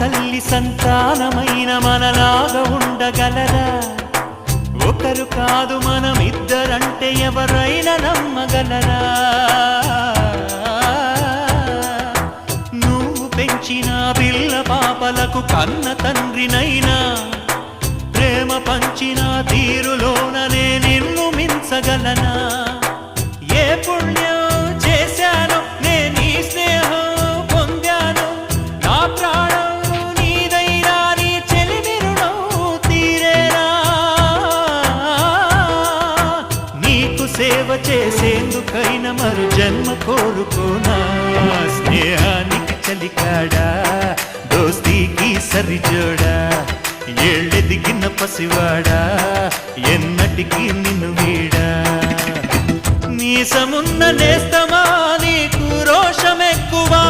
తల్లి సంతానమైన మనలాగా ఉండగలరా? ఒకరు కాదు మనమిద్దరంటే ఎవరైనా నమ్మగలరా? నువ్వు పెంచిన పిల్ల పాపలకు కన్న తండ్రినైనా ప్రేమ పంచిన తీరులోననే నిన్ను మించగలనా? ఏ పుణ్యం చేశాను నేను ఈ స్నేహం పొందాను, నా ప్రాణం నీదైనా నీ చెలిమి రుణం తీరేనా? నీకు సేవ చేసేందుకైనా మరు జన్మ కోరుకోనా? స్నేహానికి చలికాడా, దోస్తీకి సరిజోడా, ఏళ్ళెదిగిన పసివాడా ఎన్నటికీ నిన్ను వీడా? మీసమున్న నేస్తమా నీకు రోషమెక్కువా?